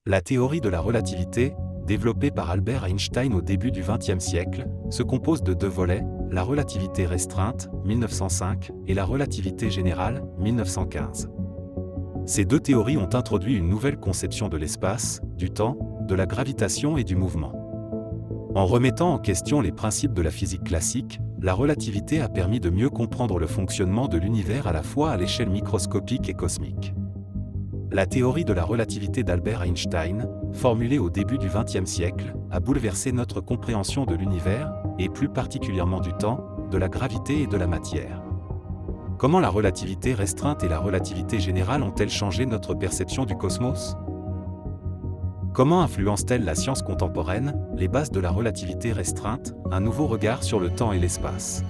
La théorie de la relativité, développée par Albert Einstein au début du XXe siècle, se compose de deux volets, la relativité restreinte, 1905, et la relativité générale, 1915. Ces deux théories ont introduit une nouvelle conception de l'espace, du temps, de la gravitation et du mouvement. En remettant en question les principes de la physique classique, la relativité a permis de mieux comprendre le fonctionnement de l'univers à la fois à l'échelle microscopique et cosmique. La théorie de la relativité d'Albert Einstein, formulée au début du XXe siècle, a bouleversé notre compréhension de l'univers, et plus particulièrement du temps, de la gravité et de la matière. Comment la relativité restreinte et la relativité générale ont-elles changé notre perception du cosmos ? Comment influencent-elles la science contemporaine, les bases de la relativité restreinte, un nouveau regard sur le temps et l'espace ?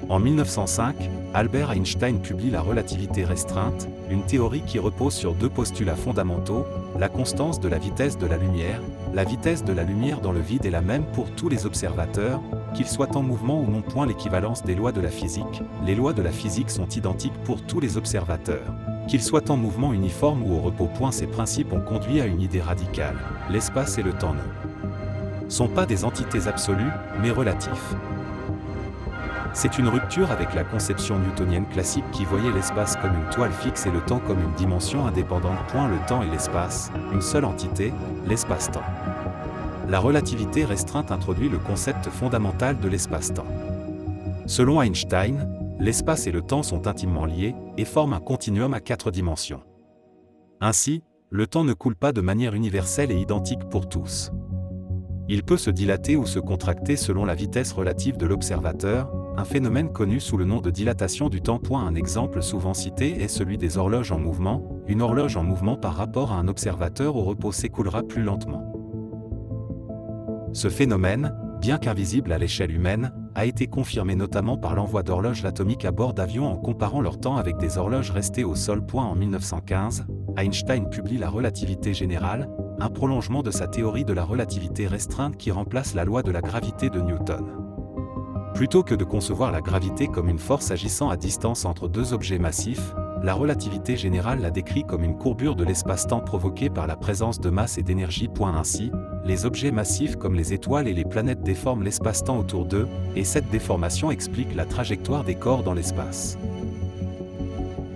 En 1905, Albert Einstein publie la relativité restreinte, une théorie qui repose sur deux postulats fondamentaux, la constance de la vitesse de la lumière. La vitesse de la lumière dans le vide est la même pour tous les observateurs, qu'ils soient en mouvement ou non. L'équivalence des lois de la physique. Les lois de la physique sont identiques pour tous les observateurs, qu'ils soient en mouvement uniforme ou au repos. Ces principes ont conduit à une idée radicale. L'espace et le temps ne sont pas des entités absolues, mais relatifs. C'est une rupture avec la conception newtonienne classique qui voyait l'espace comme une toile fixe et le temps comme une dimension indépendante. Le temps et l'espace, une seule entité, l'espace-temps. La relativité restreinte introduit le concept fondamental de l'espace-temps. Selon Einstein, l'espace et le temps sont intimement liés et forment un continuum à 4 dimensions. Ainsi, le temps ne coule pas de manière universelle et identique pour tous. Il peut se dilater ou se contracter selon la vitesse relative de l'observateur, un phénomène connu sous le nom de dilatation du temps. Un exemple souvent cité est celui des horloges en mouvement. Une horloge en mouvement par rapport à un observateur au repos s'écoulera plus lentement. Ce phénomène, bien qu'invisible à l'échelle humaine, a été confirmé notamment par l'envoi d'horloges atomiques à bord d'avions en comparant leur temps avec des horloges restées au sol. En 1915, Einstein publie la relativité générale, un prolongement de sa théorie de la relativité restreinte qui remplace la loi de la gravité de Newton. Plutôt que de concevoir la gravité comme une force agissant à distance entre deux objets massifs, la relativité générale la décrit comme une courbure de l'espace-temps provoquée par la présence de masse et d'énergie. Ainsi, les objets massifs comme les étoiles et les planètes déforment l'espace-temps autour d'eux, et cette déformation explique la trajectoire des corps dans l'espace.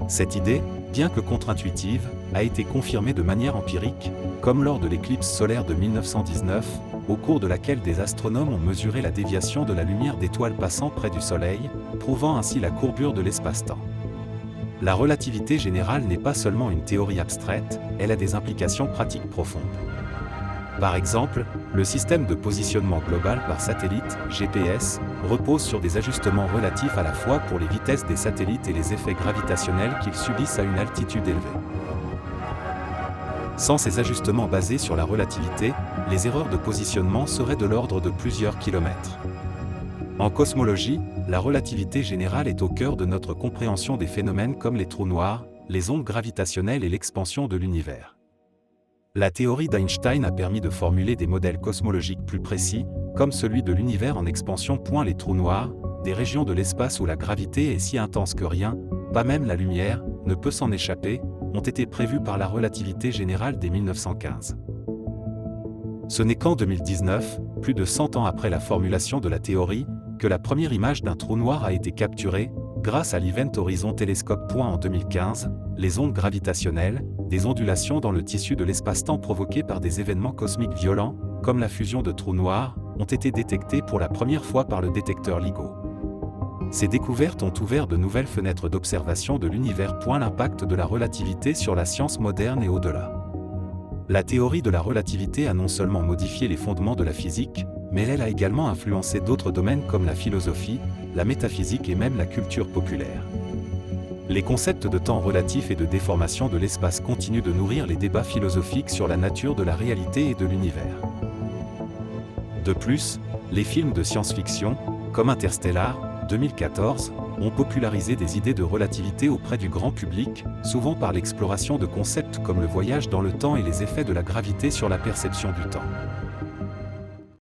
Cette idée, bien que contre-intuitive, a été confirmée de manière empirique, comme lors de l'éclipse solaire de 1919, au cours de laquelle des astronomes ont mesuré la déviation de la lumière d'étoiles passant près du Soleil, prouvant ainsi la courbure de l'espace-temps. La relativité générale n'est pas seulement une théorie abstraite, elle a des implications pratiques profondes. Par exemple, le système de positionnement global par satellite, GPS, repose sur des ajustements relatifs à la fois pour les vitesses des satellites et les effets gravitationnels qu'ils subissent à une altitude élevée. Sans ces ajustements basés sur la relativité, les erreurs de positionnement seraient de l'ordre de plusieurs kilomètres. En cosmologie, la relativité générale est au cœur de notre compréhension des phénomènes comme les trous noirs, les ondes gravitationnelles et l'expansion de l'univers. La théorie d'Einstein a permis de formuler des modèles cosmologiques plus précis, comme celui de l'univers en expansion. Les trous noirs, des régions de l'espace où la gravité est si intense que rien, pas même la lumière, ne peut s'en échapper, ont été prévus par la relativité générale dès 1915. Ce n'est qu'en 2019, plus de 100 ans après la formulation de la théorie, que la première image d'un trou noir a été capturée, grâce à l'Event Horizon Telescope. En 2015, les ondes gravitationnelles, des ondulations dans le tissu de l'espace-temps provoquées par des événements cosmiques violents, comme la fusion de trous noirs, ont été détectées pour la première fois par le détecteur LIGO. Ces découvertes ont ouvert de nouvelles fenêtres d'observation de l'univers. L'impact de la relativité sur la science moderne et au-delà. La théorie de la relativité a non seulement modifié les fondements de la physique, mais elle a également influencé d'autres domaines comme la philosophie, la métaphysique et même la culture populaire. Les concepts de temps relatif et de déformation de l'espace continuent de nourrir les débats philosophiques sur la nature de la réalité et de l'univers. De plus, les films de science-fiction, comme Interstellar, 2014, ont popularisé des idées de relativité auprès du grand public, souvent par l'exploration de concepts comme le voyage dans le temps et les effets de la gravité sur la perception du temps.